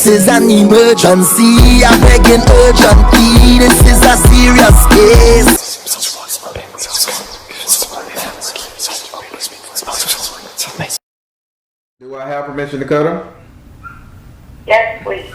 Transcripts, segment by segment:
is an emergency. I'm begging urgently. This is a serious case. Do I have permission to cut him? Yes, please.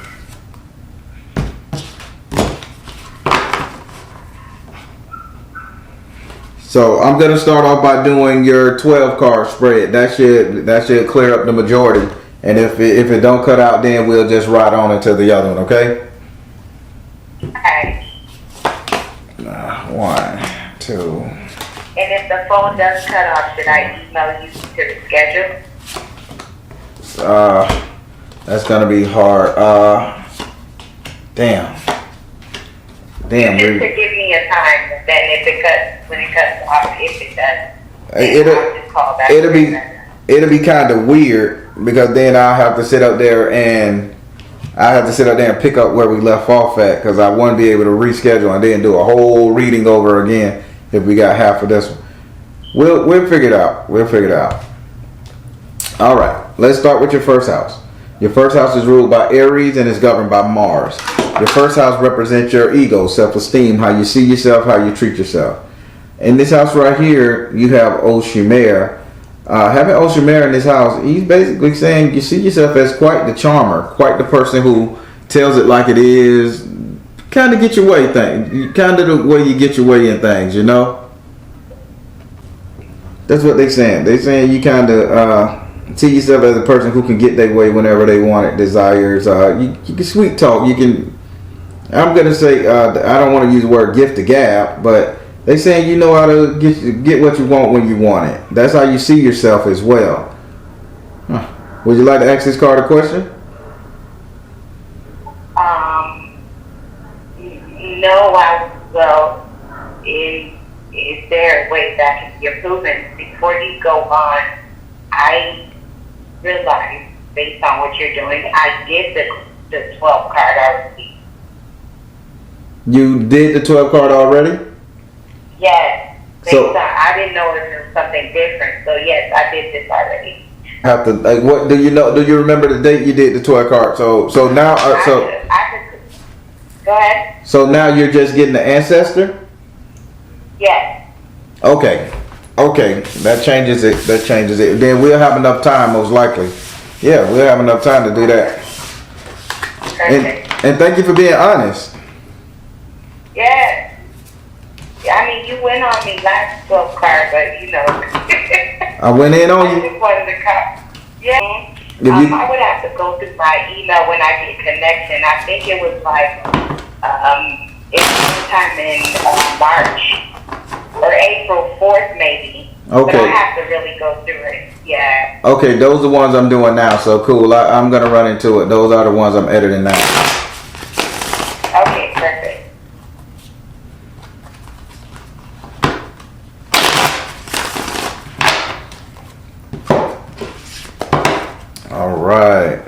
So I'm gonna start off by doing your 12 card spread. That should clear up the majority. And if it don't cut out, then we'll just ride on into the other one. Okay? Okay. 1, 2. And if the phone does cut off, should I email you to the schedule? That's gonna be hard. Damn. Just to give me a time, and then when it cuts off, if it does, I'll just call back. It'll be kind of weird because then I'll have to sit up there and pick up where we left off at, because I won't be able to reschedule and then do a whole reading over again if we got half of this one. We'll figure it out. All right, let's start with your first house. Your first house is ruled by Aries and is governed by Mars. Your first house represents your ego, self-esteem, how you see yourself, how you treat yourself. In this house right here, you have S.O.LMatters. Having S.O.LMatters in this house, he's basically saying you see yourself as quite the charmer, quite the person who tells it like it is, kind of get your way thing, kind of the way you get your way in things, you know? That's what they're saying. They're saying you kind of see yourself as a person who can get their way whenever they want it, desires. You can sweet talk. You can. I'm gonna say I don't want to use the word gift to gab, but they saying you know how to get what you want when you want it. That's how you see yourself as well. Huh. Would you like to ask this card a question? No, is there a way that can be improvement? Before you go on, I realize, based on what you're doing, I did the 12 card already. You did the 12 card already? Yes. I didn't know if there was something different. So yes, I did this already. Have to what do you know? Do you remember the date you did the 12 card? So now I could, go ahead. So now you're just getting the ancestor? Yes. Okay. That changes it. Then we'll have enough time, most likely. Yeah, we'll have enough time to do that. Perfect. And thank you for being honest. Yes. I mean, you went on me last 12 card, but you know. I went in on you. I just wanted to come. Yeah. I would have to go through my email when I get connection. I think it was like it's sometime in March or April 4th, maybe. Okay. But I have to really go through it. Yeah. Okay, those are the ones I'm doing now. So cool. I'm gonna run into it. Those are the ones I'm editing now. Okay, perfect. All right.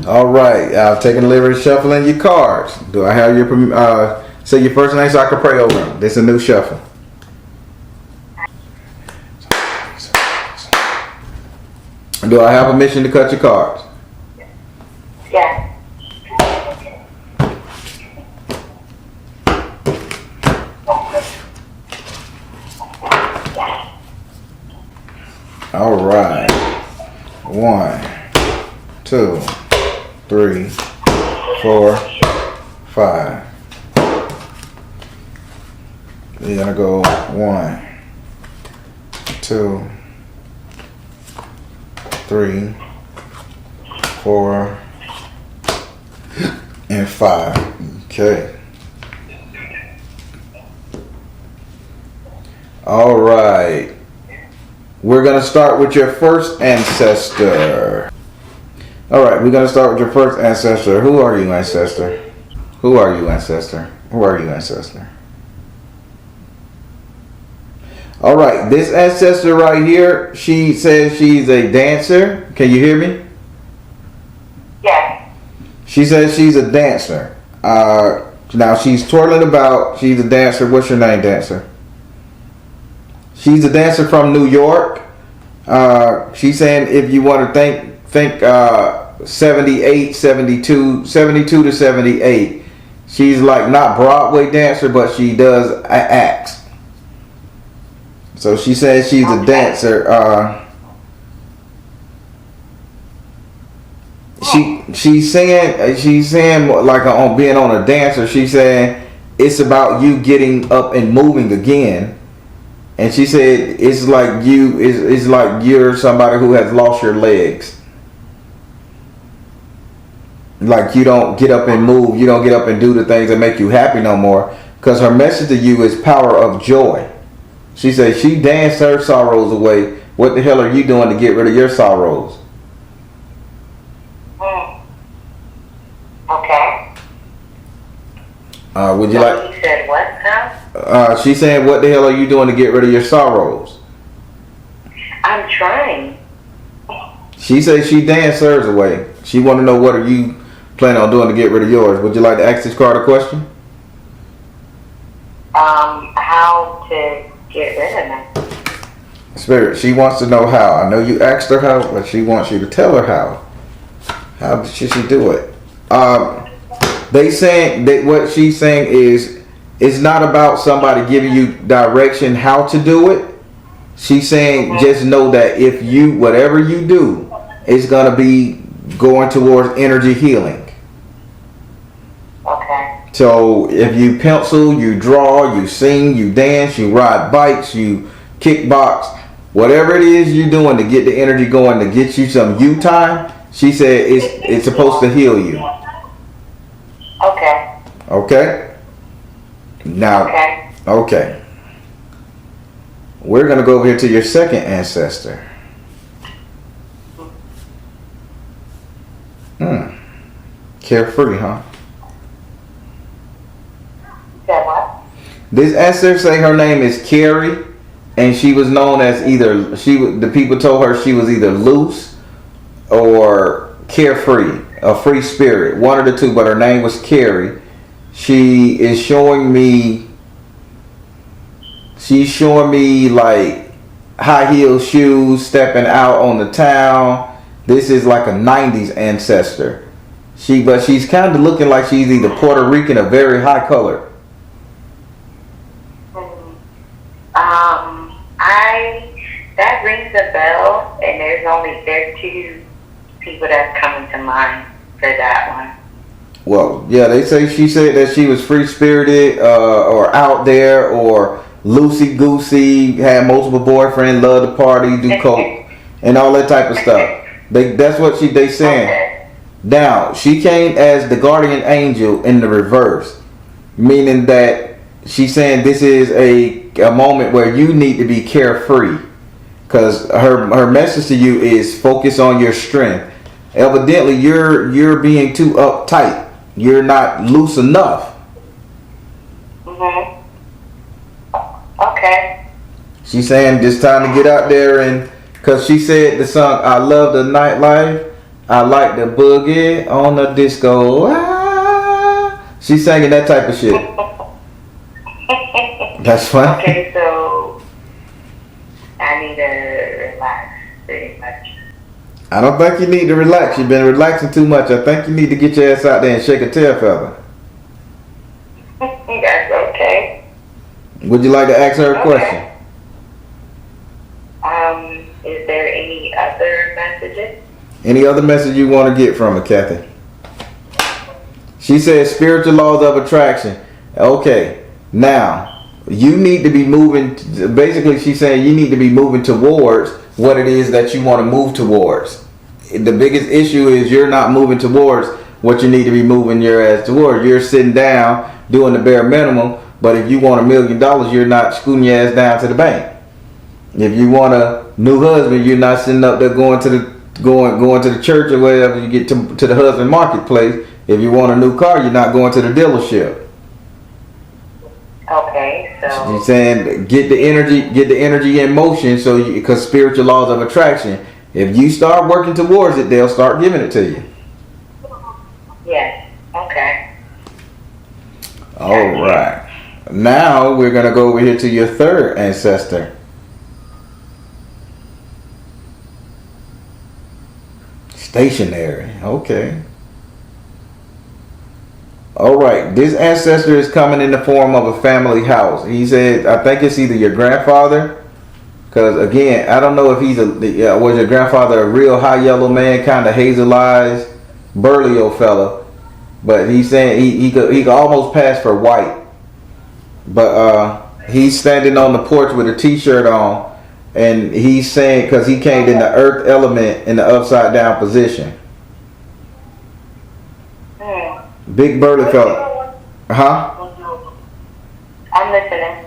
All right. Taking the liberty shuffling your cards. Do I have your say your first name so I can pray over them? This is a new shuffle. Do I have permission to cut your cards? Yeah. All right. 1, 2, 3, 4, 5. We're gonna go 1, 2, 3, 4, and 5. Okay. All right. We're going to start with your first ancestor. All right, we're going to start with your first ancestor. Who are you, ancestor? Who are you, ancestor? Who are you, ancestor? All right, this ancestor right here, she says she's a dancer. Can you hear me? Yeah. She says she's a dancer. Now she's twirling about. She's a dancer. What's your name, dancer? She's a dancer from New York. She's saying if you want to think 78, 72 to 78. She's like not Broadway dancer, but she does acts. So she says she's a dancer. She's saying like on being on a dancer. She's saying it's about you getting up and moving again. And she said it's like you're somebody who has lost your legs. Like you don't get up and move, you don't get up and do the things that make you happy no more. Because her message to you is power of joy. She says she danced her sorrows away. What the hell are you doing to get rid of your sorrows? Okay. Would you like? You said what now? She's saying, what the hell are you doing to get rid of your sorrows? I'm trying. She says she danced hers away. She want to know what are you planning on doing to get rid of yours. Would you like to ask this card a question? How to get rid of them? Spirit, she wants to know how. I know you asked her how, but she wants you to tell her how. How should she do it? They saying that what she's saying is it's not about somebody giving you direction how to do it. She's saying just know that if you whatever you do, it's gonna be going towards energy healing. Okay. So if you pencil, you draw, you sing, you dance, you ride bikes, you kickbox, whatever it is you're doing to get the energy going to get you some you time, she said it's supposed to heal you. Okay. Okay? Now, okay. We're going to go over here to your second ancestor. Carefree, huh? Said what? This ancestor say her name is Carrie, and she was known as the people told her she was either loose or carefree, a free spirit, one of the two, but her name was Carrie. She's showing me like high heel shoes, stepping out on the town. This is like a 90s ancestor. But she's kind of looking like she's either Puerto Rican or very high colored. That rings a bell, and there's two people that's coming to mind for that one. Well, yeah, she said that she was free spirited or out there or loosey goosey, had multiple boyfriends, loved to party, do coke, and all that type of stuff. That's what they saying. Okay. Now, she came as the guardian angel in the reverse, meaning that she's saying this is a moment where you need to be carefree, because her message to you is focus on your strength. Evidently, you're being too uptight. You're not loose enough. Okay. She's saying it's time to get out there, and because she said the song "I Love the Nightlife." I like the boogie on the disco. Ah. She's singing that type of shit. That's fine. Okay, so I need to relax pretty much. I don't think you need to relax. You've been relaxing too much. I think you need to get your ass out there and shake a tail feather. That's okay. Would you like to ask her a question? Is there any other messages? Any other message you want to get from her, Kathy? She says spiritual laws of attraction. Okay, now you need to be moving. Basically, she's saying you need to be moving towards what it is that you want to move towards. The biggest issue is you're not moving towards what you need to be moving your ass towards. You're sitting down doing the bare minimum, but if you want $1 million, you're not scooting your ass down to the bank. If you want a new husband, you're not sitting up there going to the church or wherever you get to the husband marketplace. If you want a new car, you're not going to the dealership. Okay, so She's saying get the energy in motion, because spiritual laws of attraction. If you start working towards it, they'll start giving it to you. yes, okay. All right. Now we're gonna go over here to your third ancestor. Stationary. Okay. All right. This ancestor is coming in the form of a family house. He said, I think it's either your grandfather. Because again, I don't know if he's was your grandfather a real high yellow man, kind of hazel eyes, burly old fella, but he's saying he could almost pass for white, but he's standing on the porch with a t-shirt on, and he's saying because he came in the earth element in the upside down position. Big burly fella, huh? I'm listening.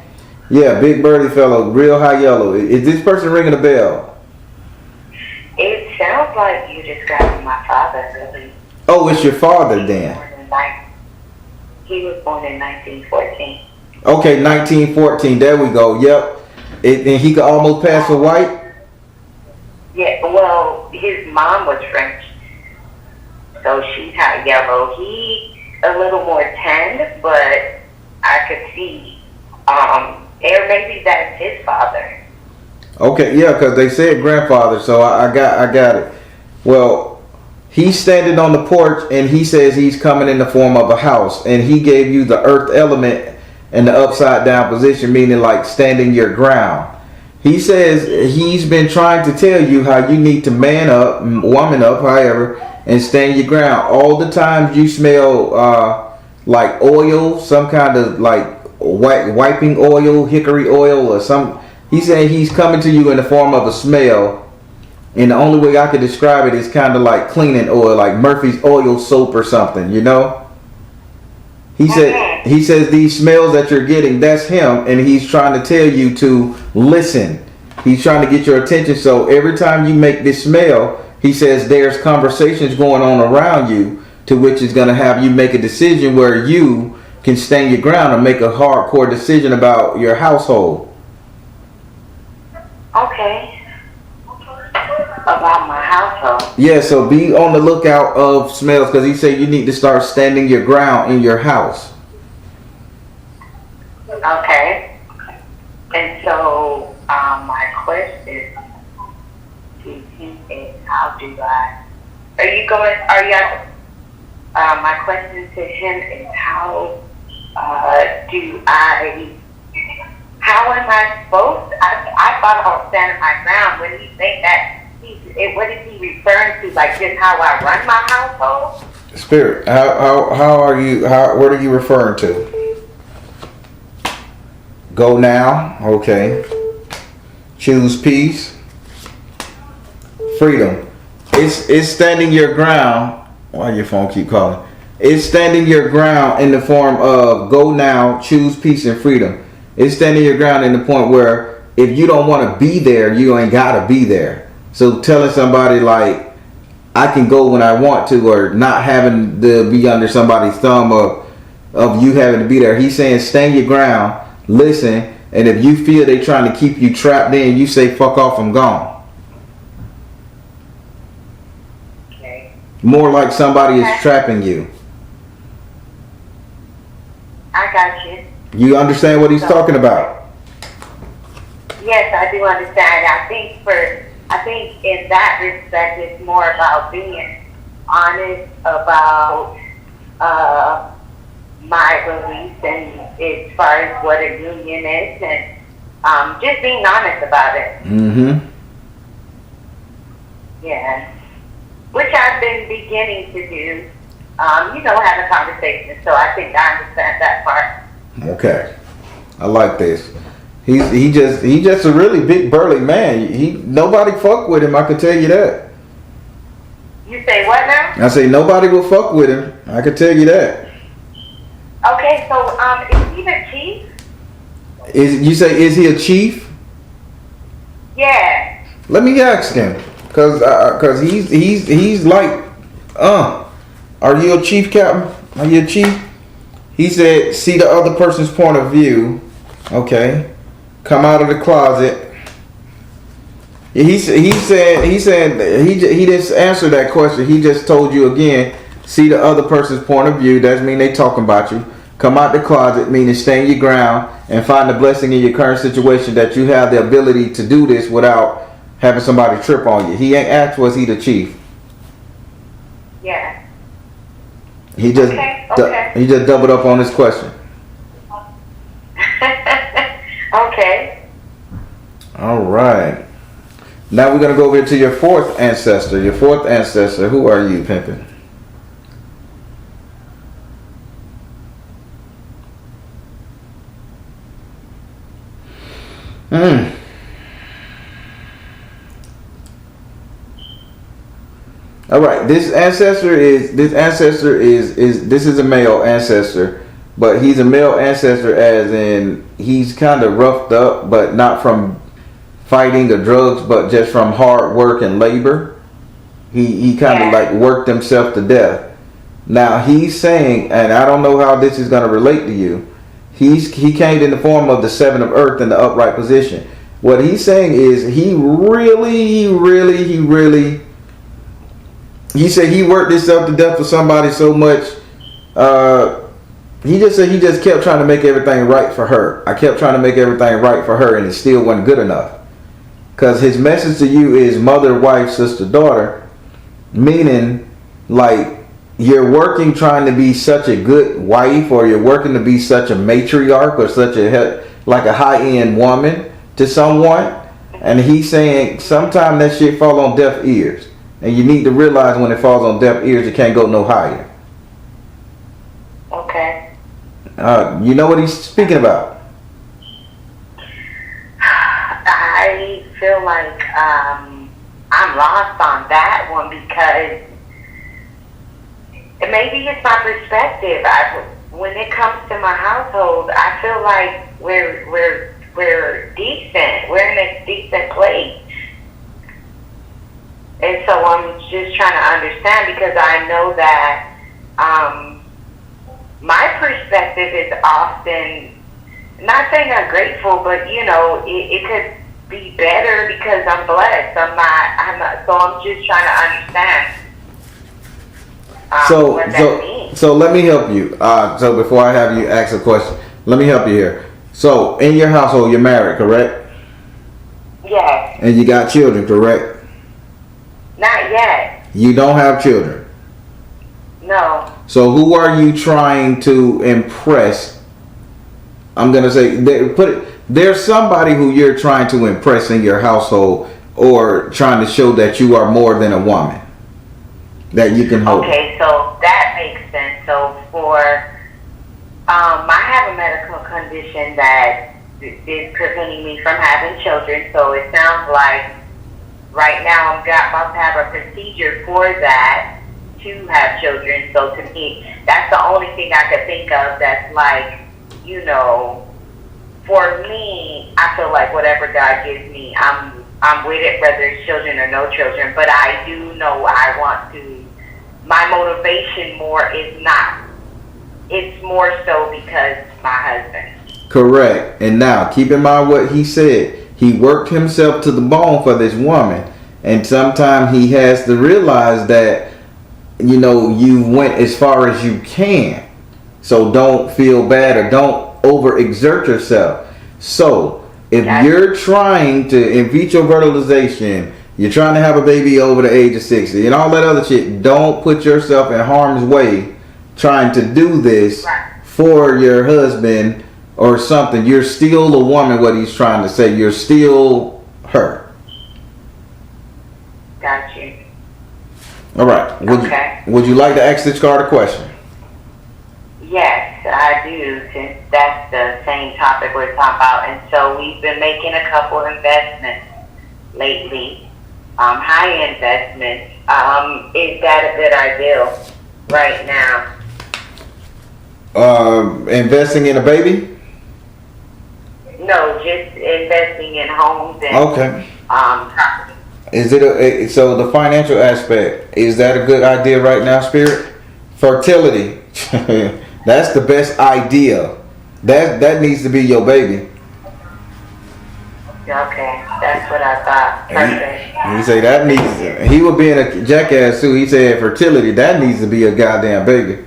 Yeah, big burly fellow, real high yellow. Is this person ringing a bell? It sounds like you described my father, really. Oh, it's your father then. He was born in 1914. Okay, 1914. There we go. Yep. And he could almost pass for white? Yeah, well, his mom was French, so she's high yellow. He a little more tanned, but I could see, or maybe that's his father. Okay, yeah, because they said grandfather, so I got it. Well, he's standing on the porch, and he says he's coming in the form of a house, and he gave you the earth element in the upside down position, meaning like standing your ground. He says he's been trying to tell you how you need to man up, woman up, however, and stand your ground. All the times you smell like oil, some kind of like wiping oil, hickory oil, or some. He's saying he's coming to you in the form of a smell, and the only way I could describe it is kind of like cleaning oil, like Murphy's oil soap or something, you know. He says these smells that you're getting, that's him, and he's trying to tell you to listen. He's trying to get your attention. So every time you make this smell, he says there's conversations going on around you, to which is going to have you make a decision where you can stand your ground and make a hardcore decision about your household. Okay. About my household. Yeah, so be on the lookout of smells, because he said you need to start standing your ground in your house. Okay. And so my question to him is, how do I? My question to him is, how am I supposed? I thought I was standing my ground. When he say that, what is he referring to? Like just how I run my household? Spirit, how are you? What are you referring to? Go now. Okay. Choose peace. Freedom. It's standing your ground. Why your phone keep calling? It's standing your ground in the form of go now, choose peace and freedom. It's standing your ground in the point where if you don't want to be there, you ain't gotta be there. So telling somebody like, I can go when I want to, or not having to be under somebody's thumb of you having to be there. He's saying stand your ground, listen, and if you feel they trying to keep you trapped in, you say fuck off, I'm gone. Okay. More like somebody is trapping you. I got you. You understand what he's talking about? Yes, I do understand. I think in that respect, it's more about being honest about my beliefs and as far as what a union is, and just being honest about it. Mm-hmm. Yeah, which I've been beginning to do. Have a conversation. So I think I understand that part. Okay, I like this. He just a really big burly man. Nobody fuck with him. I can tell you that. You say what now? I say nobody will fuck with him. I can tell you that. Okay, so is he the chief? Is he a chief? Yeah. Let me ask him, cause he's like, are you a chief, Captain? Are you a chief? He said, see the other person's point of view. Okay. Come out of the closet. He said he didn't answer that question. He just told you again, see the other person's point of view. That means they talking about you. Come out the closet, meaning stand your ground and find the blessing in your current situation that you have the ability to do this without having somebody trip on you. He ain't asked, was he the chief? Yeah. He just he just doubled up on this question. Okay. All right. Now we're gonna go over to your fourth ancestor. Your fourth ancestor. Who are you, pimpin'? All right. This ancestor is a male ancestor, but he's a male ancestor as in he's kind of roughed up, but not from fighting or drugs, but just from hard work and labor. He kind of like worked himself to death. Now he's saying, and I don't know how this is going to relate to you. He came in the form of the seven of earth in the upright position. What he's saying is he said he worked himself to death for somebody so much. He just said he just kept trying to make everything right for her. I kept trying to make everything right for her, and it still wasn't good enough. Because his message to you is mother, wife, sister, daughter, meaning like you're working trying to be such a good wife, or you're working to be such a matriarch, or such a high-end woman to someone. And he's saying sometimes that shit fall on deaf ears. And you need to realize when it falls on deaf ears, it can't go no higher. Okay. You know what he's speaking about? I feel like I'm lost on that one because maybe it's my perspective. When it comes to my household, I feel like we're decent. We're in a decent place. And so I'm just trying to understand because I know that my perspective is often, not saying I'm grateful, but it could be better because I'm blessed. I'm not, so I'm just trying to understand what that means. So let me help you. So before I have you ask a question, let me help you here. So in your household, you're married, correct? Yes. And you got children, correct? Not yet. You don't have children? No. So who are you trying to impress? I'm going to say, there's somebody who you're trying to impress in your household, or trying to show that you are more than a woman, that you can hold. Okay, so that makes sense. So I have a medical condition that is preventing me from having children. So it sounds like right now I'm about to have a procedure for that to have children. So to me, that's the only thing I could think of that's like, for me, I feel like whatever God gives me, I'm with it, whether it's children or no children. But I do know I want to, my motivation more is not. It's more so because my husband. Correct. And now, keep in mind what he said. He worked himself to the bone for this woman. And sometimes he has to realize that, you went as far as you can. So don't feel bad or don't overexert yourself. So if you're trying to in vitro fertilization, you're trying to have a baby over the age of 60 and all that other shit, don't put yourself in harm's way trying to do this for your husband or something. You're still a woman, what he's trying to say. You're still her. Got you. All right. Would you like to ask this card a question? Yes, I do, since that's the same topic we're talking about. And so we've been making a couple investments lately, high investments. Is that a good idea right now? Investing in a baby? No, just investing in homes and property. Is it so the financial aspect, is that a good idea right now, Spirit? Fertility. That's the best idea. That needs to be your baby. Okay, that's what I thought. Perfect. He say that needs. He was being a jackass too. He said fertility. That needs to be a goddamn baby.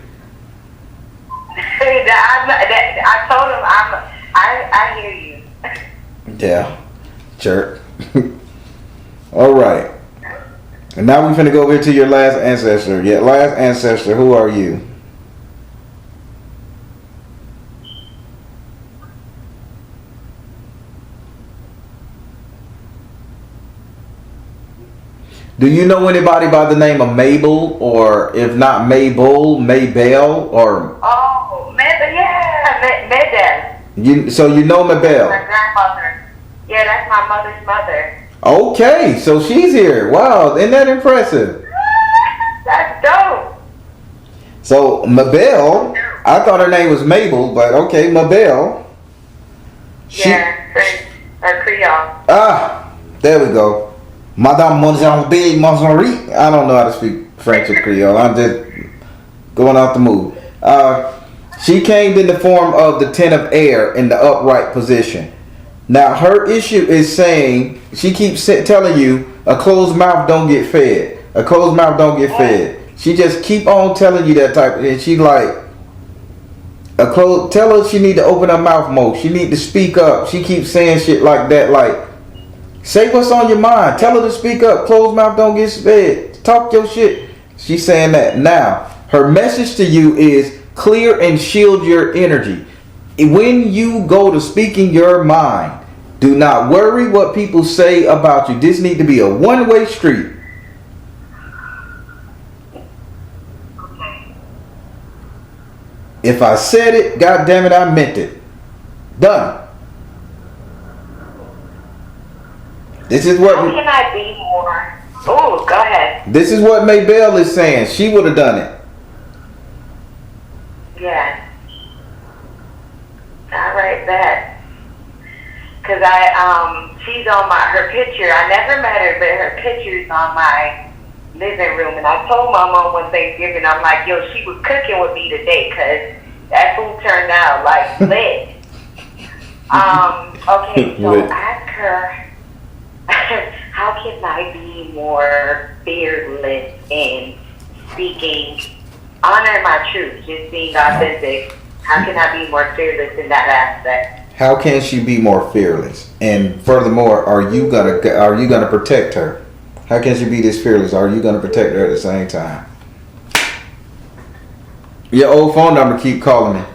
I I hear you. Yeah, jerk. All right. And now we're finna go over to your last ancestor. Yeah, last ancestor, who are you? Do you know anybody by the name of Mabel, or if not Mabel, Maybell, or? Oh, Mabel. So you know Mabel? My grandmother. Yeah, that's my mother's mother. Okay, so she's here. Wow, isn't that impressive? That's dope. So Mabel, I thought her name was Mabel, but okay, Mabel. Yeah, or Creole. Ah, there we go. Madame Mozambique, Mozambique. I don't know how to speak French or Creole. I'm just going off the move. She came in the form of the Ten of Air in the upright position. Now her issue is saying, she keeps telling you, a closed mouth don't get fed. A closed mouth don't get fed. She just keep on telling you that type, and she like, tell her she need to open her mouth more. She need to speak up. She keeps saying shit like that, like, say what's on your mind. Tell her to speak up. Closed mouth don't get fed. Talk your shit. She's saying that. Now, her message to you is clear and shield your energy. When you go to speaking your mind, do not worry what people say about you. This need to be a one-way street. If I said it, God damn it, I meant it. Done. This is what. How can I be more? Oh, go ahead. This is what Maybell is saying. She would have done it. Yeah. I write that. Cause she's on her picture. I never met her, but her picture's on my living room. And I told my mom one Thanksgiving, I'm like, yo, she was cooking with me today, cause that food turned out like lit. Okay, so ask her, how can I be more fearless in speaking, honor my truth, just being authentic? How can I be more fearless in that aspect? How can she be more fearless? And furthermore, are you gonna protect her? How can she be this fearless? Are you gonna protect her at the same time? Your old phone number keep calling me.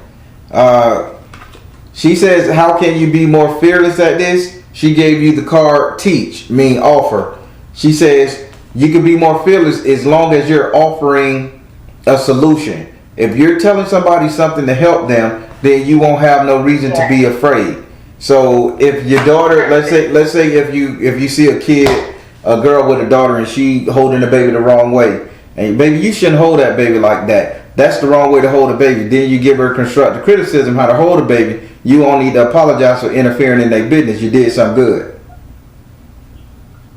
She says, how can you be more fearless at this? She gave you the card teach, mean offer. She says you can be more fearless as long as you're offering a solution. If you're telling somebody something to help them, then you won't have no reason to be afraid. So if your daughter, let's say if you see a girl with a daughter and she holding the baby the wrong way, and baby, you shouldn't hold that baby like that. That's the wrong way to hold a baby. Then you give her constructive criticism how to hold a baby. You won't need to apologize for interfering in their business. You did something good.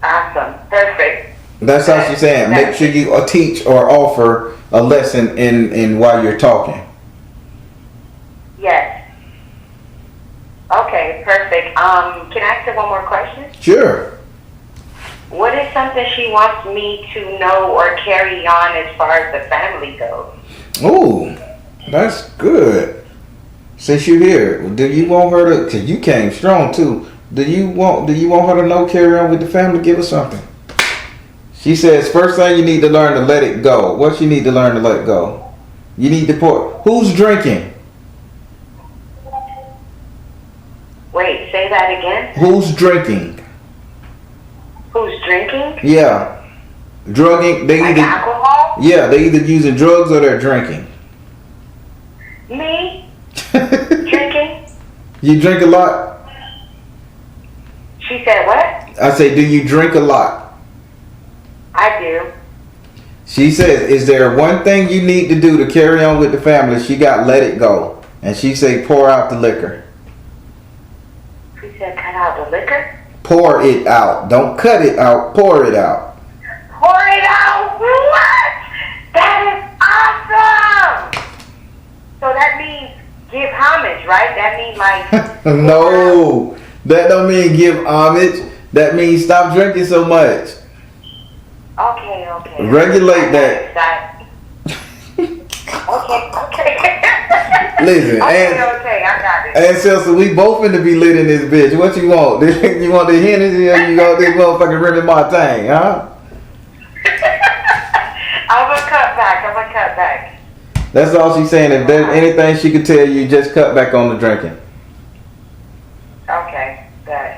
Awesome. Perfect. That's how she's saying. Make sure you teach or offer a lesson in while you're talking. Yes. Okay, perfect. Can I ask her one more question? Sure. What is something she wants me to know or carry on as far as the family goes? Ooh, that's good. Since you're here, do you want her to? Cause you came strong too. Do you want her to know, carry on with the family? Give her something. She says, first thing you need to learn to let it go. What you need to learn to let go? You need to pour. Who's drinking? Wait, say that again. Who's drinking? Who's drinking? Yeah, drugging. They like either alcohol. Yeah, they either using drugs or they're drinking. Me? Drinking? You drink a lot? She said what? I say, do you drink a lot? I do. She says, is there one thing you need to do to carry on with the family? She got let it go. And she say, pour out the liquor. She said, cut out the liquor? Pour it out. Don't cut it out. Pour it out. Pour it out? What? That is awesome! So that means give homage, right? That means like... No, that don't mean give homage. That means stop drinking so much. Okay. Regulate that. Okay. Listen, okay, I got it. Ancestor, we both finna be lit in this bitch. What you want? You want the Hennessy or you want this motherfucking Remy Martin, huh? I'm gonna cut back. That's all she's saying. If there's anything she could tell you, just cut back on the drinking. Okay, good.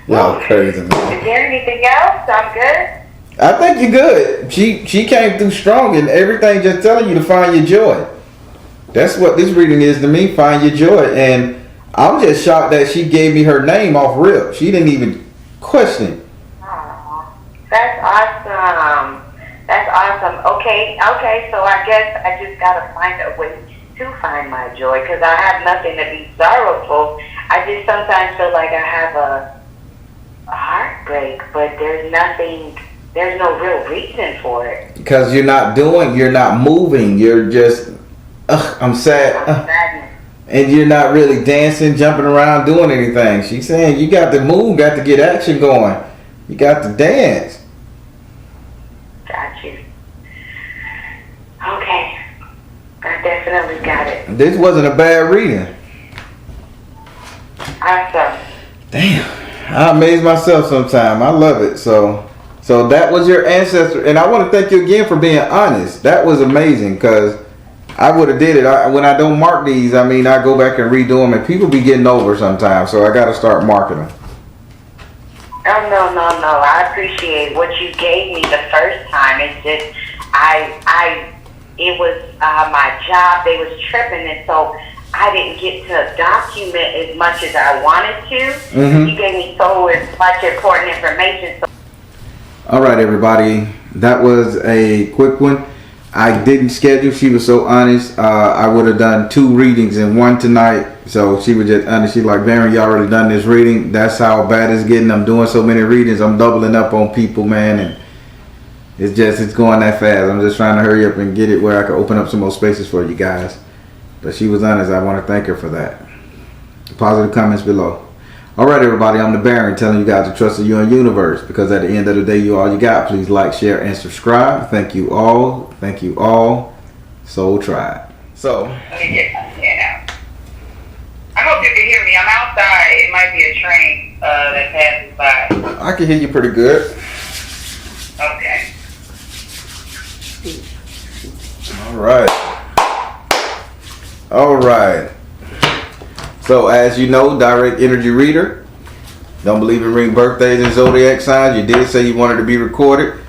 Y'all crazy, man. Is there anything else? I'm good? I think you're good. She came through strong and everything just telling you to find your joy. That's what this reading is to me, find your joy. And I'm just shocked that she gave me her name off rip. She didn't even question. Oh, that's awesome. That's awesome. Okay, so I guess I just gotta find a way to find my joy because I have nothing to be sorrowful. I just sometimes feel like I have a heartbreak, but there's no real reason for it. Because you're not moving, you're just, I'm sad. And you're not really dancing, jumping around, doing anything. She's saying you got to move, got to get action going. You got to dance. Got you. Okay. I definitely got it. This wasn't a bad reading. Awesome. Damn. I amaze myself sometime. I love it. So that was your ancestor. And I want to thank you again for being honest. That was amazing because I would have did it. When I don't mark these, I go back and redo them and people be getting over sometimes. So I got to start marking them. Oh, no. I appreciate what you gave me the first time. It's just, it was my job. They was tripping, and so I didn't get to document as much as I wanted to. Mm-hmm. You gave me so much important information. So. All right, everybody. That was a quick one. I didn't schedule. She was so honest. I would have done 2 readings in one tonight. So she was just honest. She's like, Baron, you already done this reading. That's how bad it's getting. I'm doing so many readings. I'm doubling up on people, man. And it's going that fast. I'm just trying to hurry up and get it where I can open up some more spaces for you guys. But she was honest. I want to thank her for that. Positive comments below. All right, everybody. I'm the Baron telling you guys to trust in your universe because at the end of the day, you all you got. Please like, share, and subscribe. Thank you all. Thank you all. Soul Tribe. So. Let me get my hand out. I hope you can hear me. I'm outside. It might be a train that passes by. I can hear you pretty good. Okay. All right. So as you know, direct energy reader. Don't believe in ring birthdays and zodiac signs. You did say you wanted to be recorded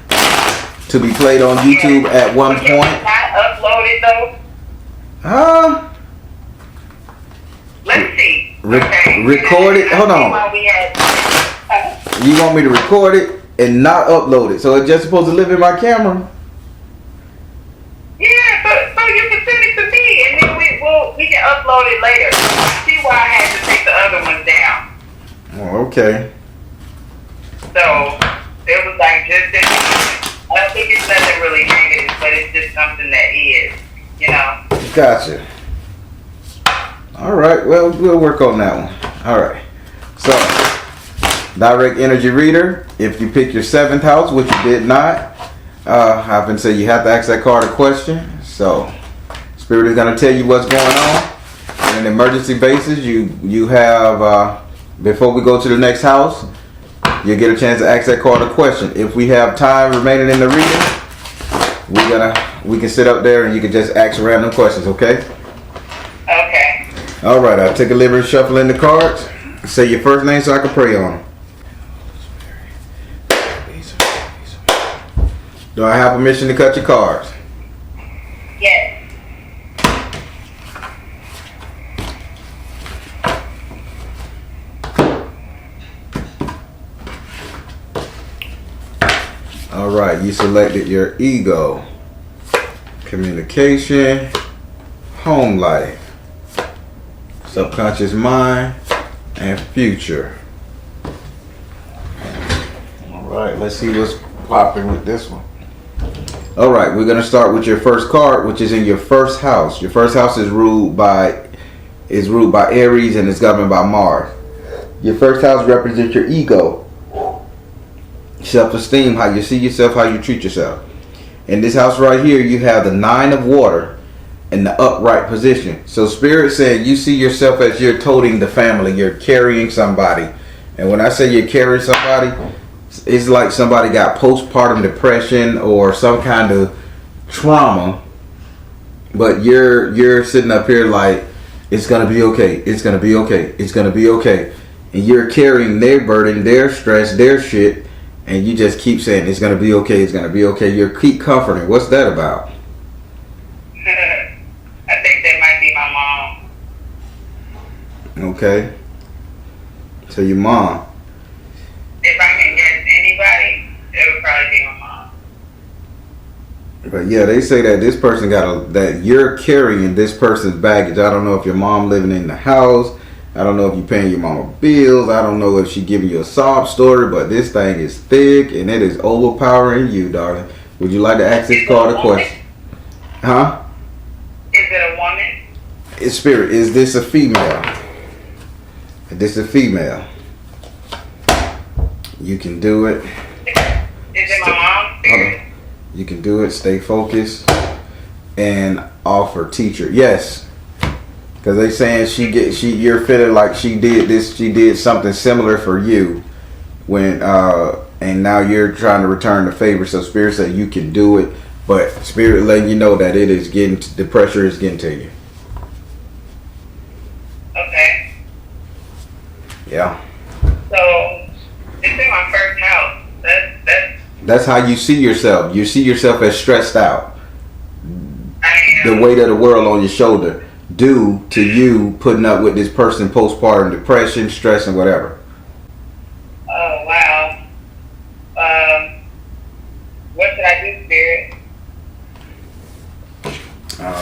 to be played on YouTube at one point. Not uploaded though. Let's see. Record it. Hold on. You want me to record it and not upload it? So it's just supposed to live in my camera? Yeah, so you can send it to me and then we can upload it later. See why I had to take the other one down. Oh, okay. So it was like just I don't think it's nothing really negative, but it's just something that is, you know. Gotcha. All right. Well, we'll work on that one. All right. So, direct energy reader. If you pick your 7th house, which you did not, I've been saying you have to ask that card a question. So, Spirit is going to tell you what's going on. On an emergency basis, you have, before we go to the next house, you'll get a chance to ask that card a question. If we have time remaining in the reading, we can sit up there and you can just ask random questions, okay? Okay. All right, I'll take a liberty shuffle in the cards. Say your first name so I can pray on them. Do I have permission to cut your cards? Yes. All right, you selected your ego, communication, home life, subconscious mind, and future. All right, let's see what's popping with this one. All right, we're gonna start with your first card, which is in your first house. Your first house is ruled by Aries and is governed by Mars. Your first house represents your ego, self-esteem, how you see yourself, how you treat yourself. In this house right here, you have the 9 of water, in the upright position. So Spirit said you see yourself as you're toting the family, you're carrying somebody. And when I say you're carrying somebody, it's like somebody got postpartum depression or some kind of trauma, but you're sitting up here like, it's gonna be okay, it's gonna be okay, it's gonna be okay. And you're carrying their burden, their stress, their shit, and you just keep saying it's gonna be okay, it's gonna be okay. You keep comforting. What's that about? I think that might be my mom. Okay. So your mom. If I can guess anybody, it would probably be my mom. But yeah, they say that this person that you're carrying this person's baggage. I don't know if your mom living in the house. I don't know if you're paying your mama bills. I don't know if she giving you a sob story, but this thing is thick and it is overpowering you, darling. Would you like to ask this card a question? Huh? Is it a woman? It's Spirit. Is this a female? Is this a female? You can do it. Is it my mom? Spirit? You can do it. Stay focused and offer teacher. Yes. Because they saying you're feeling like she did something similar for you when and now you're trying to return the favor. So Spirit said you can do it, but Spirit letting you know that the pressure is getting to you. Okay. Yeah. So it's in my first house. That's how you see yourself. You see yourself as stressed out. The weight of the world on your shoulder, due to you putting up with this person postpartum depression, stress, and whatever. Oh, wow. What should I do, Spirit?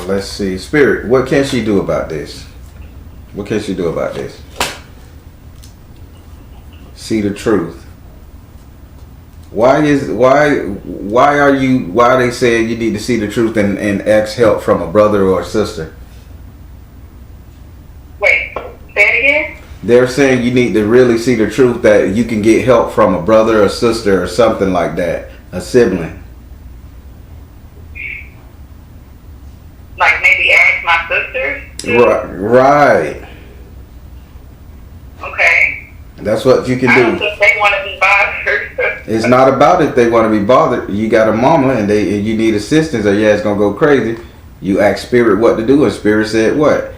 Let's see. Spirit, what can she do about this? What can she do about this? See the truth. Why are they saying you need to see the truth and ask help from a brother or a sister? Wait, say it again? They're saying you need to really see the truth, that you can get help from a brother or sister or something like that, a sibling. Like maybe ask my sisters? Right. Okay. That's what you can I don't do. think they want to be bothered. It's not about if they want to be bothered. You got a mama and you need assistance, or your ass gonna go crazy. You ask Spirit what to do, and Spirit said what?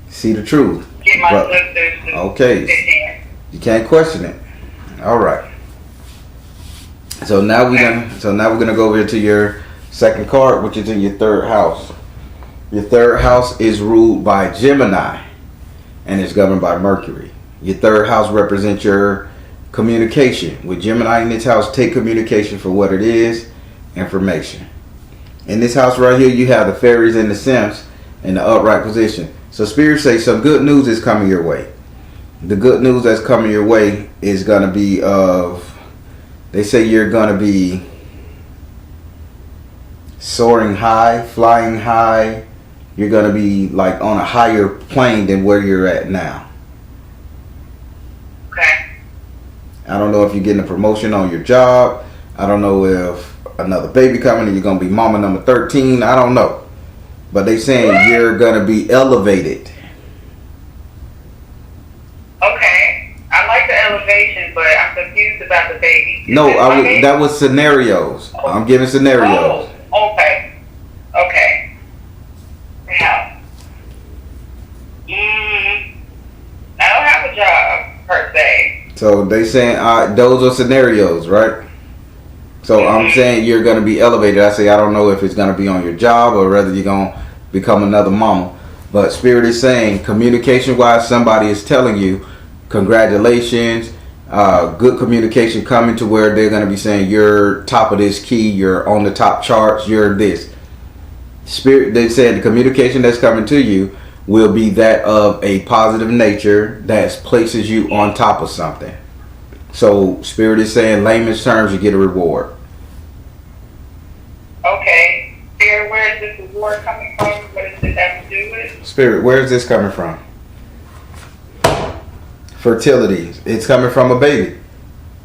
See the truth. Get my sisters to okay. You can't question it. All right. So now we're gonna go over to your second card, which is in your third house. Your third house is ruled by Gemini, and it's governed by Mercury. Your third house represents your communication. With Gemini in this house, take communication for what it is, information. In this house right here, you have the fairies and the simps in the upright position. So Spirit say some good news is coming your way. The good news that's coming your way is going to be they say you're going to be soaring high, flying high. You're going to be like on a higher plane than where you're at now. I don't know if you're getting a promotion on your job. I don't know if another baby coming and you're going to be mama number 13. I don't know. But they saying you're going to be elevated. Okay. I like the elevation, but I'm confused about the baby. No, that was scenarios. Oh. I'm giving scenarios. Oh, okay. Okay. Yeah. I don't have a job, per se. So they saying those are scenarios, right? So I'm saying you're going to be elevated. I say I don't know if it's going to be on your job or whether you're going to become another mama. But Spirit is saying communication-wise, somebody is telling you, congratulations, good communication coming to where they're going to be saying you're top of this key, you're on the top charts, you're this. Spirit, they said the communication that's coming to you will be that of a positive nature that places you on top of something. So Spirit is saying, layman's terms, you get a reward. Okay. Spirit, where is this reward coming from? What does this have to do with? Spirit, where is this coming from? Fertility. It's coming from a baby.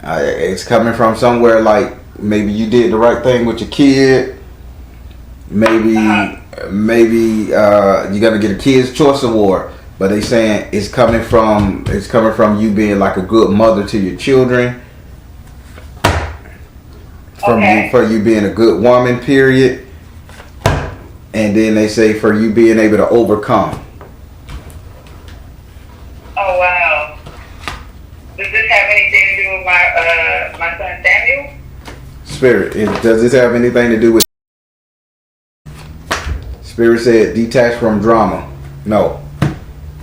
It's coming from somewhere like maybe you did the right thing with your kid. Maybe maybe you're gonna get a Kids Choice Award, but they saying it's coming from you being like a good mother to your children, for you being a good woman, period. And then they say for you being able to overcome. Oh wow! Does this have anything to do with my son Samuel? Spirit, does this have anything to do with? Spirit said detach from drama. No,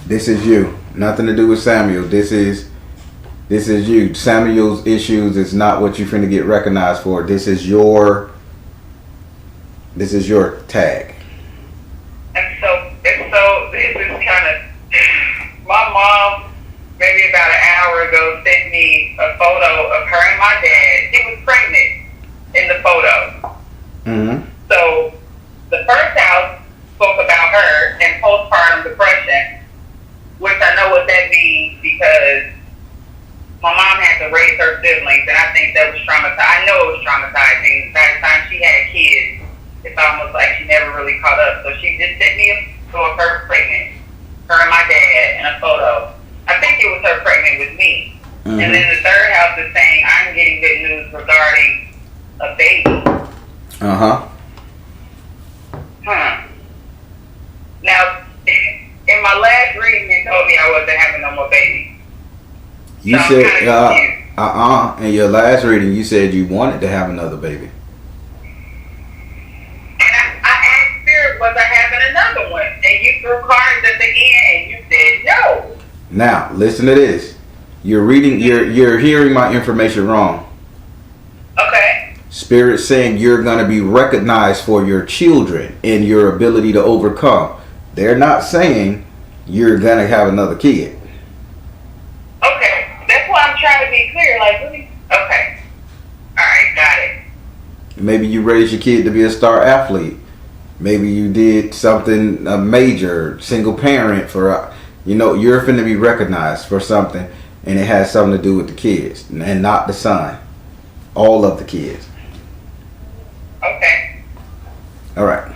this is you. Nothing to do with Samuel. This is you. Samuel's issues is not what you're finna get recognized for. This is your tag. And so this is kind of, my mom maybe about an hour ago sent me a photo of her and my dad. She was pregnant in the photo. Mm-hmm. So the first house spoke about her and postpartum depression, which I know what that means because my mom had to raise her siblings, and I think that was traumatizing. I know it was traumatizing. By the time she had kids, it's almost like she never really caught up. So she just sent me a photo of her pregnant, her and my dad, and a photo. I think it was her pregnant with me. Mm-hmm. And then the third house is saying, I'm getting good news regarding a baby. Uh-huh. Now, in my last reading, you told me I wasn't having no more babies. You so said, in your last reading, you said you wanted to have another baby. And I asked Spirit, was I having another one? And you threw cards at the end, and you said no. Now, listen to this. You're hearing my information wrong. Okay. Spirit saying you're going to be recognized for your children and your ability to overcome. They're not saying you're going to have another kid. Okay. That's why I'm trying to be clear. Like, really? Okay. All right. Got it. Maybe you raised your kid to be a star athlete. Maybe you did something major, single parent for, you're finna be recognized for something, and it has something to do with the kids and not the son. All of the kids. Okay. All right.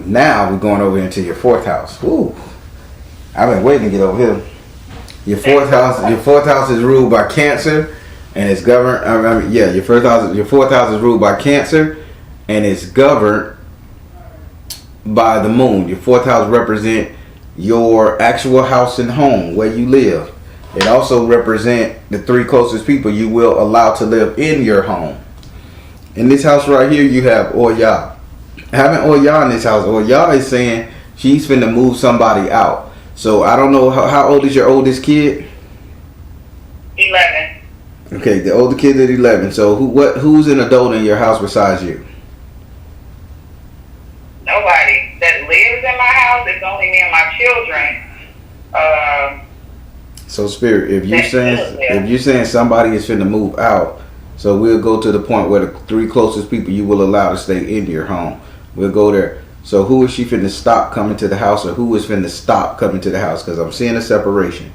Now we're going over into your fourth house. Woo. I've been waiting to get over here. Your fourth house is ruled by Cancer, and it's governed. Your fourth house is ruled by Cancer, and it's governed by the moon. Your fourth house represents your actual house and home where you live. It also represents the three closest people you will allow to live in your home. In this house right here, you have Oya. Having Oya in this house, Oya is saying she's finna move somebody out. So I don't know how old is your oldest kid? 11. Okay, the older kid is 11. So who's an adult in your house besides you? Nobody that lives in my house. It's only me and my children. So Spirit, if you're saying somebody is finna move out, so we'll go to the point where the three closest people you will allow to stay in your home. We'll go there. So who is she finna stop coming to the house, or who is finna stop coming to the house? Because I'm seeing a separation.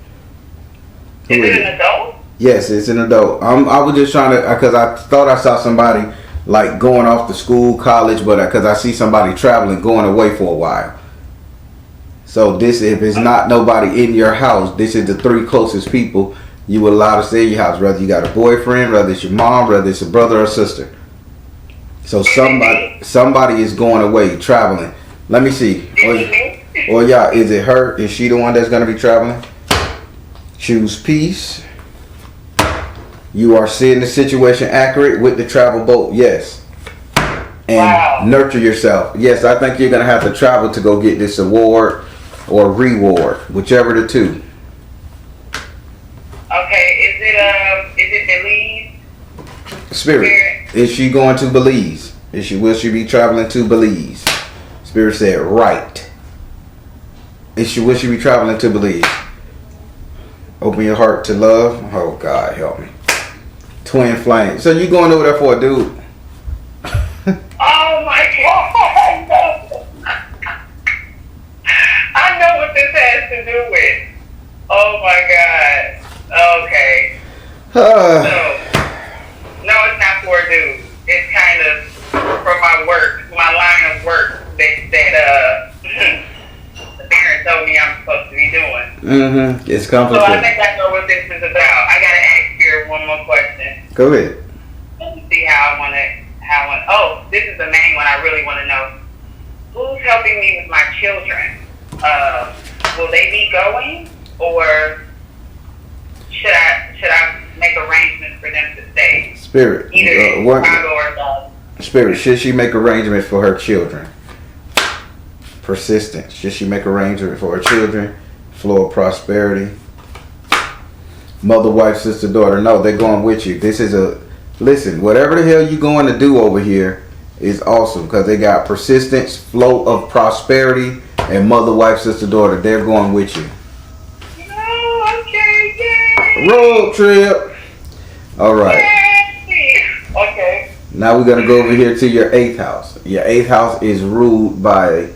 Is it an adult? Yes, it's an adult. I was just trying to, because I thought I saw somebody like going off to school, college, but because I see somebody traveling, going away for a while. So this, if it's not nobody in your house, this is the three closest people you will allow to stay in your house. Whether you got a boyfriend, whether it's your mom, whether it's a brother or sister. So somebody is going away, traveling. Let me see. Or yeah, is it her? Is she the one that's going to be traveling? Choose peace. You are seeing the situation accurate with the travel boat. Yes. And nurture yourself. Yes, I think you're going to have to travel to go get this award or reward, whichever the two. Okay, is it Belize? Spirit, is she going to Belize? Will she be traveling to Belize? Spirit said right. Will she be traveling to Belize? Open your heart to love. Oh God, help me. Twin flame. So you going over there for a dude? Oh my God! No. I know what this has to do with. Oh my God. Okay. No, it's not for a dude. It's kind of for my work, my line of work that It's So I complicated. think I know what this is about. I gotta ask you one more question. Go ahead. Let me see how I want to. Oh, this is the main one I really want to know. Who's helping me with my children? Will they be going, or should I make arrangements for them to stay? Spirit. Either in Chicago or Spirit. Should she make arrangements for her children? Persistence. Should she make arrangements for her children? Flow of prosperity. Mother, wife, sister, daughter. No, they're going with you. This is listen, whatever the hell you going to do over here is awesome, because they got persistence, flow of prosperity, and mother, wife, sister, daughter. They're going with you. Oh, okay, yay! Road trip. All right. Yay. Okay. Now we're going to go over here to your 8th house. Your 8th house is ruled by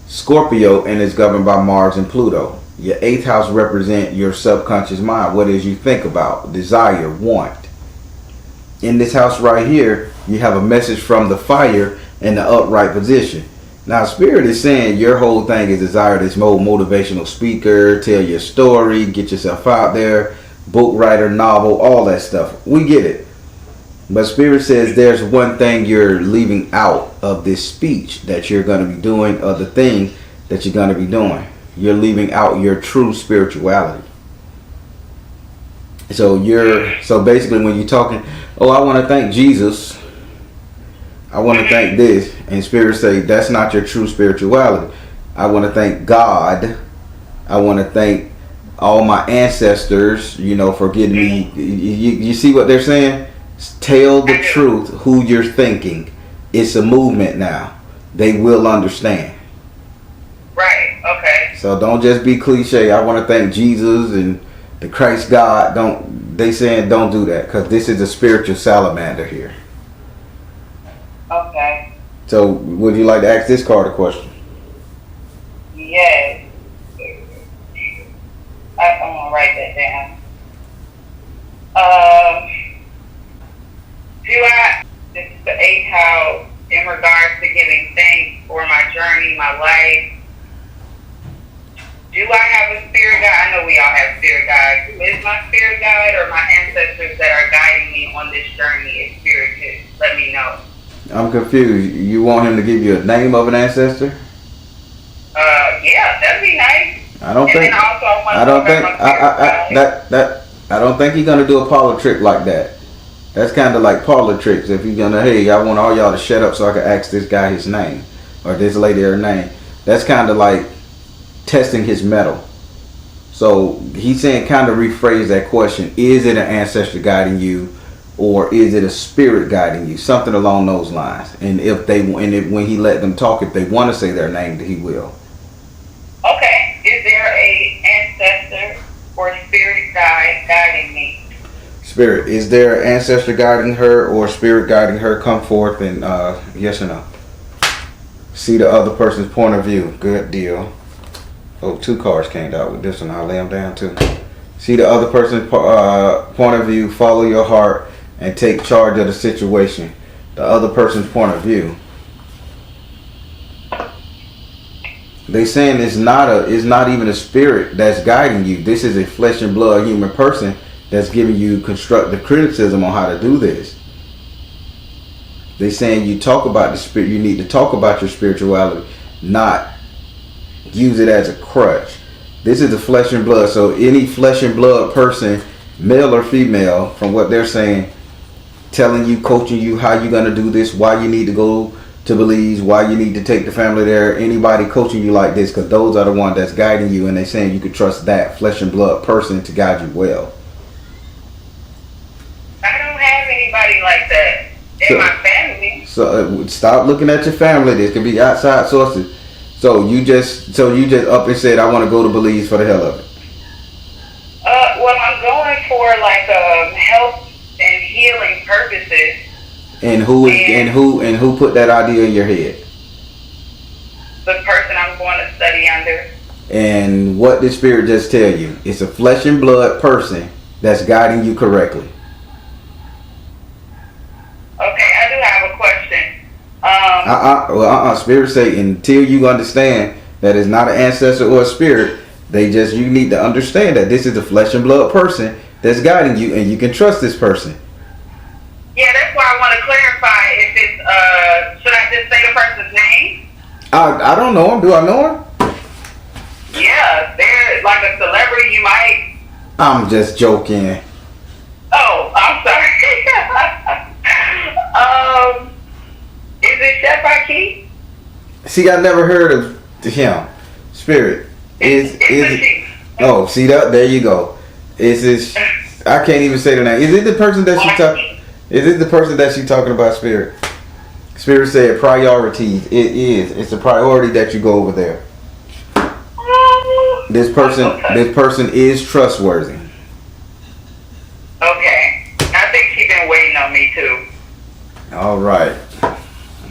Scorpio and is governed by Mars and Pluto. Your 8th house represents your subconscious mind. What is you think about, desire, want. In this house right here, you have a message from the fire in the upright position. Now, Spirit is saying your whole thing is desire this motivational speaker, tell your story, get yourself out there, book writer, novel, all that stuff. We get it. But Spirit says there's one thing you're leaving out of this speech that you're going to be doing, or the thing that you're going to be doing. You're leaving out your true spirituality. So basically when you're talking, oh, I want to thank Jesus, I want to thank this, and Spirit say that's not your true spirituality. I want to thank God. I want to thank all my ancestors, for getting me. You see what they're saying? Tell the truth who you're thinking. It's a movement now. They will understand. Right. Okay. So don't just be cliche. I want to thank Jesus and the Christ God. They saying don't do that, because this is a spiritual salamander here. Okay. So would you like to ask this card a question? Yes. I'm gonna write that down. This is the 8th house in regards to giving thanks for my journey, my life. Do I have a spirit guide? I know we all have spirit guides. Who is my spirit guide, or my ancestors that are guiding me on this journey? If spirit could let me know. I'm confused. You want him to give you a name of an ancestor? Yeah, that'd be nice. I don't think. I don't think he's gonna do a parlor trick like that. That's kind of like parlor tricks. If he's gonna, hey, I want all y'all to shut up so I can ask this guy his name, or this lady her name. That's kind of like testing his mettle. So he's saying, kind of rephrase that question: is it an ancestor guiding you, or is it a spirit guiding you? Something along those lines. And when he let them talk, if they want to say their name, he will. Okay. Is there a ancestor or spirit guide guiding me? Spirit, is there an ancestor guiding her or spirit guiding her? Come forth and yes or no. See the other person's point of view. Good deal. Oh, 2 cards came out with this one. I'll lay them down too. See the other person's point of view. Follow your heart and take charge of the situation. The other person's point of view. They saying it's not even a spirit that's guiding you. This is a flesh and blood human person that's giving you constructive criticism on how to do this. They saying you talk about the spirit. You need to talk about your spirituality, not use it as a crutch. This is the flesh and blood. So any flesh and blood person, male or female, from what they're saying, telling you, coaching you how you're gonna do this, why you need to go to Belize, why you need to take the family there. Anybody coaching you like this, because those are the ones that's guiding you, and they're saying you could trust that flesh and blood person to guide you well. I don't have anybody like that in my family. So stop looking at your family. This could be outside sources. So you just up and said, I want to go to Belize for the hell of it. Well, I'm going for like health and healing purposes. And who put that idea in your head? The person I'm going to study under. And what did Spirit just tell you? It's a flesh and blood person that's guiding you correctly. Okay, I do have a question. Spirit say until you understand that it's not an ancestor or a spirit, You need to understand that this is a flesh and blood person that's guiding you, and you can trust this person. Yeah, that's why I want to clarify if it's, should I just say the person's name? I don't know him. Do I know him? Yeah, they're like a celebrity. You might. I'm just joking. Oh, I'm sorry. Is it Chef Aki? See, I never heard of him. Spirit. Is it? Oh, see that? There you go. Is this? I can't even say the name. Is it the person that she talking? Is it the person that she talking about? Spirit. Spirit said priorities. It is. It's a priority that you go over there. This person is trustworthy. Okay. I think she's been waiting on me too. All right.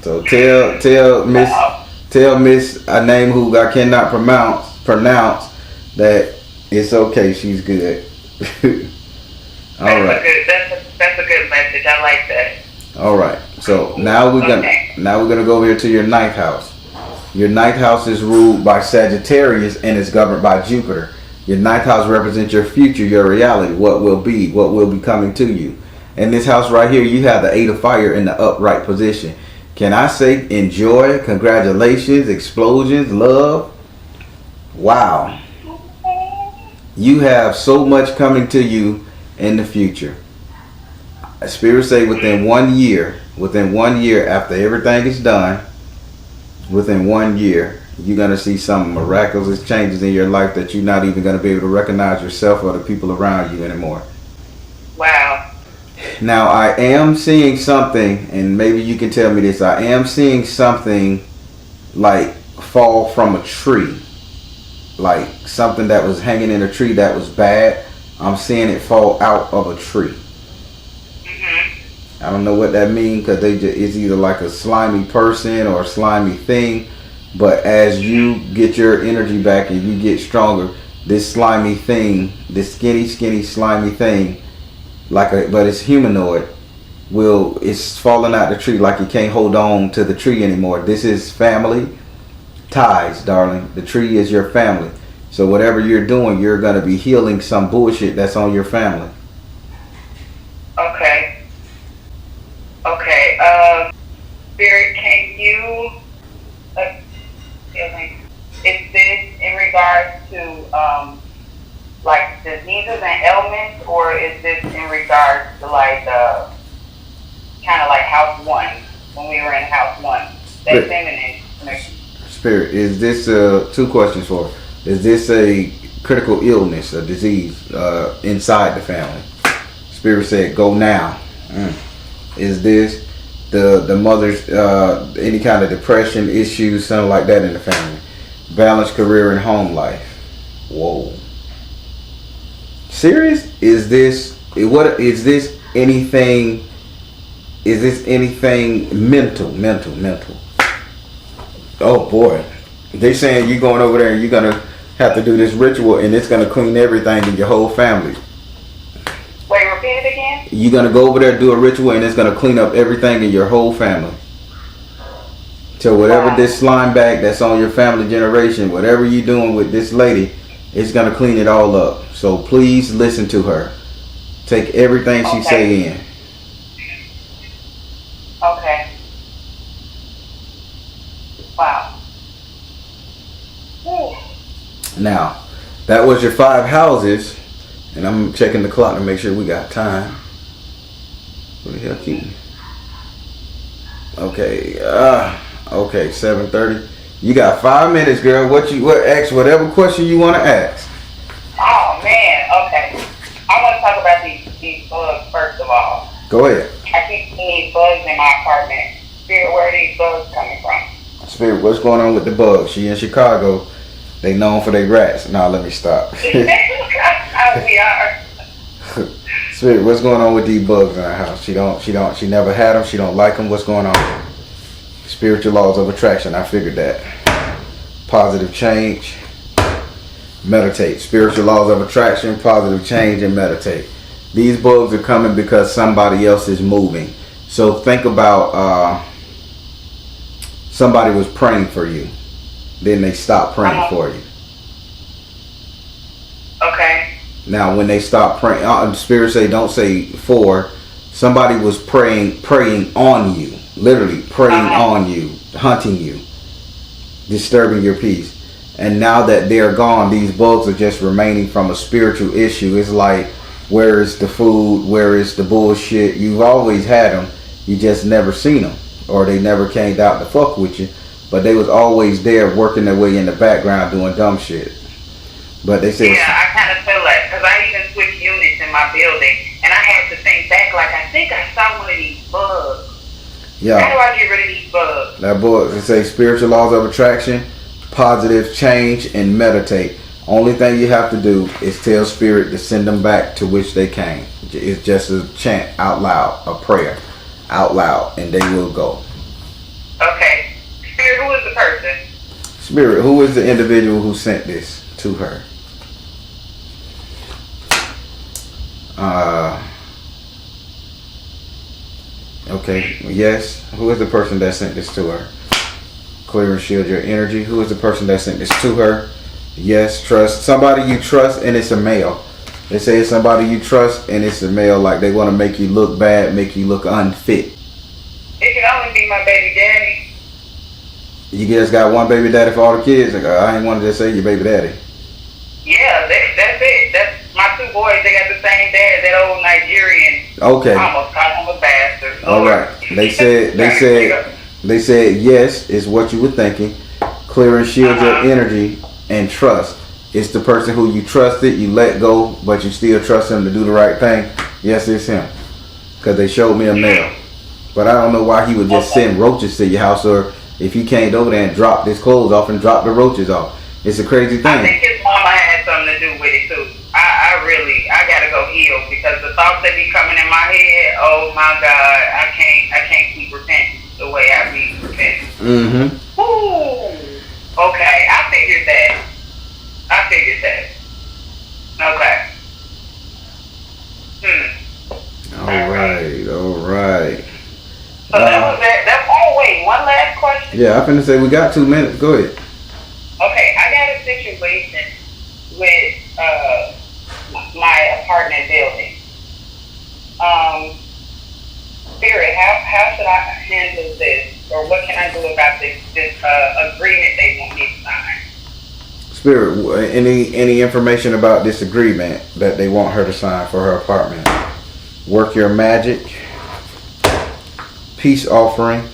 So tell Miss a name who I cannot pronounce that it's okay. She's good. All right. That's a good message. I like that. All right. So now we're gonna go over here to your ninth house. Your ninth house is ruled by Sagittarius and is governed by Jupiter. Your ninth house represents your future, your reality, what will be coming to you. In this house right here, you have the 8 of fire in the upright position. Can I say enjoy, congratulations, explosions, love? Wow. You have so much coming to you in the future. Spirit say within 1 year after everything is done, within 1 year, you're going to see some miraculous changes in your life that you're not even going to be able to recognize yourself or the people around you anymore. Wow. Now, I am seeing something, and maybe you can tell me this. I am seeing something like fall from a tree. Like something that was hanging in a tree that was bad. I'm seeing it fall out of a tree. I don't know what that means because it's either like a slimy person or a slimy thing. But as you get your energy back and you get stronger, this slimy thing, this skinny slimy thing, but it's humanoid, it's falling out the tree like you can't hold on to the tree anymore. This is family ties, darling. The tree is your family. So whatever you're doing, you're going to be healing some bullshit that's on your family. Okay. Spirit, can you is this in regards to like diseases and ailments, or is this in regards to like kind of like house 1 when we were in house 1? That feminine connection. Spirit, is this 2 questions for her. Is this a critical illness, a disease inside the family? Spirit said go now. Is this the mother's any kind of depression issues, something like that in the family? Balanced career and home life. Whoa. Serious? Is this anything mental? Oh boy. They saying you're going over there and you're gonna have to do this ritual and it's gonna clean everything in your whole family. Wait, repeat it again? You're going to go over there, do a ritual, and it's going to clean up everything in your whole family. So whatever this slime bag that's on your family generation, whatever you're doing with this lady, it's going to clean it all up. So please listen to her. Take everything she say in. Okay. Wow. Whew. Now, that was your 5 houses. And I'm checking the clock to make sure we got time. What the hell keep me? Okay, 7:30. You got 5 minutes, girl. Ask whatever question you want to ask. Oh man, okay. I want to talk about these bugs first of all. Go ahead. I keep seeing these bugs in my apartment. Spirit, where are these bugs coming from? Spirit, what's going on with the bugs? She in Chicago. They known for their rats. Now let me stop. We are. Spirit, what's going on with these bugs in our house? She never had them. She don't like them. What's going on? Spiritual laws of attraction. I figured that. Positive change. Meditate. Spiritual laws of attraction, positive change, and meditate. These bugs are coming because somebody else is moving. So think about somebody was praying for you. Then they stopped praying for you. Now, when they stop praying, spirits say don't say for. Somebody was praying on you, literally preying on you, hunting you, disturbing your peace. And now that they're gone, these bugs are just remaining from a spiritual issue. It's like, where is the food? Where is the bullshit? You've always had them. You just never seen them, or they never came out to fuck with you. But they was always there, working their way in the background, doing dumb shit. But they said, yeah, I kind of feel like, because I even switched units in my building, and I had to think back, like, I think I saw one of these bugs. yeah, How do I get rid of these bugs? that book, it say spiritual laws of attraction, positive change, and meditate. Only thing you have to do is tell spirit to send them back to which they came. It's just a chant out loud, a prayer out loud, and they will go. Okay. Spirit, who is the person? Spirit, who is the individual who sent this to her? Okay, yes. Who is the person that sent this to her? Clear and shield your energy. Who is the person that sent this to her? Yes, trust. Somebody you trust, and it's a male. They say it's somebody you trust, and it's a male. Like they want to make you look bad, make you look unfit. It can only be my baby daddy. You just got one baby daddy for all the kids? Like, I ain't want to just say your baby daddy. Yeah, that's it. That's my two boys. They got the same dad, that old Nigerian. Okay. I almost called him a bastard. All right. They said yes is what you were thinking. Clear and shield your energy and trust. It's the person who you trusted, you let go, but you still trust him to do the right thing. Yes, it's him. Because they showed me a male. But I don't know why he would just send roaches to your house, or if he came over there and dropped his clothes off and dropped the roaches off. It's a crazy thing. I think his mama had something to do with it too. I gotta go heal, because the thoughts that be coming in my head, oh my God, I can't keep repenting the way I be repenting. Mm-hmm. Ooh. Okay, I figured that. Okay. All right. So that was that. Oh wait, one last question. Yeah, I'm finna say we got 2 minutes. Go ahead. Okay, I got a situation with my apartment building. Spirit, how should I handle this, or what can I do about this agreement they want me to sign? Spirit, any information about this agreement that they want her to sign for her apartment? Work your magic. Peace offering.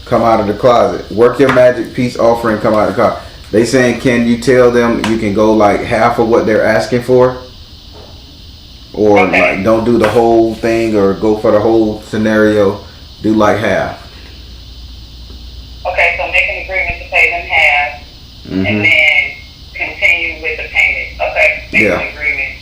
Come out of the closet. Work your magic. Peace offering. Come out of the closet. They saying, can you tell them you can go like half of what they're asking for? Or like don't do the whole thing, or go for the whole scenario. Do like half. Okay, so make an agreement to pay them half. Mm-hmm. And then continue with the payment. Okay, make an agreement.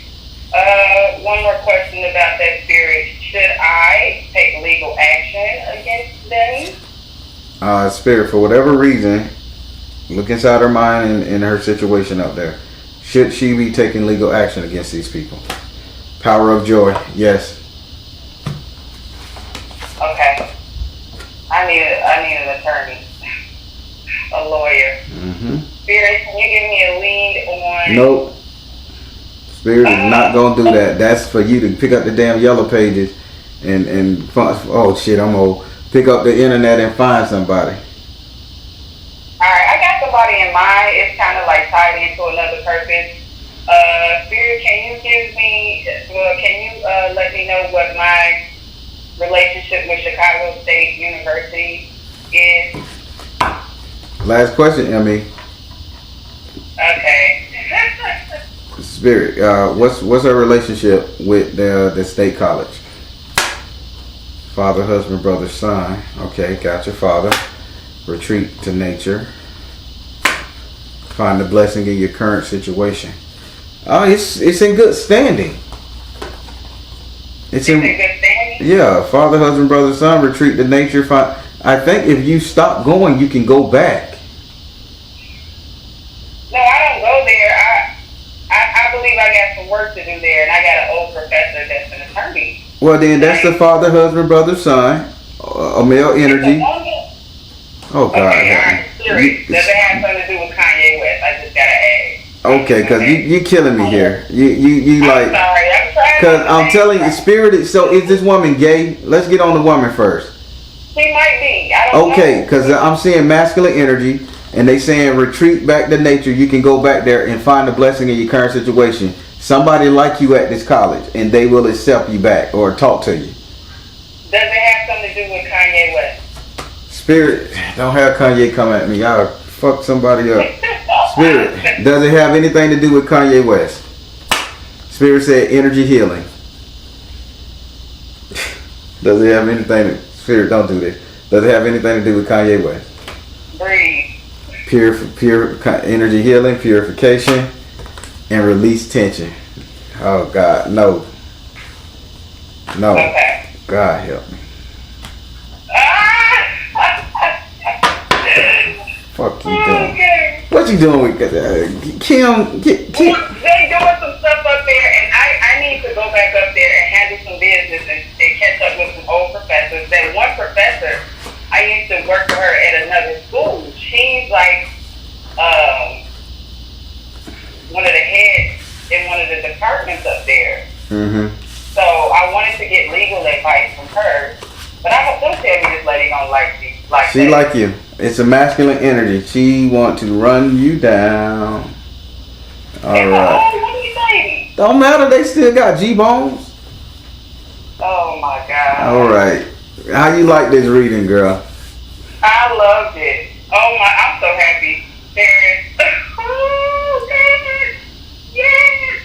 One more question about that, Spirit. Should I take legal action against them? Spirit, for whatever reason, look inside her mind and her situation up there. Should she be taking legal action against these people? Power of joy, yes. Okay. I need an attorney. A lawyer. Mm-hmm. Spirit, can you give me a lead on... Nope. Spirit is not going to do that. That's for you to pick up the damn yellow pages and oh shit, I'm old. Pick up the internet and find somebody. Alright, I got somebody in mind. It's kind of like tied into another person. Spirit, can you let me know what my relationship with Chicago State University is? Last question, Emmy. Okay. Spirit, what's her relationship with the state college? Father, husband, brother, son. Okay, got your father. Retreat to nature. Find the blessing in your current situation. Oh, it's in good standing. It's in good standing? Yeah, father, husband, brother, son, retreat to nature. I think if you stop going, you can go back. No, I don't go there. I believe I got some work to do there, and I got an old professor that's an attorney. Well, then that's the father, husband, brother, son, a male energy. Oh, God. Okay, all right. Does it have something to do with Kanye West? I just got to ask. Okay, cause you killing me here. You like. I'm sorry. I'm trying. Cause I'm telling you, spirit. So is this woman gay? Let's get on the woman first. She might be. I don't know. Okay, cause I'm seeing masculine energy, and they saying retreat back to nature. You can go back there and find a blessing in your current situation. Somebody like you at this college, and they will accept you back or talk to you. Does it have something to do with Kanye West? Spirit, don't have Kanye come at me. I'll fuck somebody up. Spirit, does it have anything to do with Kanye West? Spirit said energy healing. Does it have anything to, Spirit, don't do this. Does it have anything to do with Kanye West? Breathe. Pure energy healing, purification, and release tension. Oh God, no. No. Okay. God help me. Fuck you doing? Okay. What you doing with Kim? They doing some stuff up there, and I need to go back up there and handle some business and catch up with some old professors. That one professor, I used to work for her at another school. She's like one of the heads in one of the departments up there. Mm-hmm. So I wanted to get legal advice from her, but I hope don't tell me this lady don't like me. She like you. It's a masculine energy. She want to run you down. All right. What are you saying? Don't matter. They still got G-bones. Oh my God. All right. How you like this reading, girl? I loved it. Oh my, I'm so happy. There. Oh, God. Yes.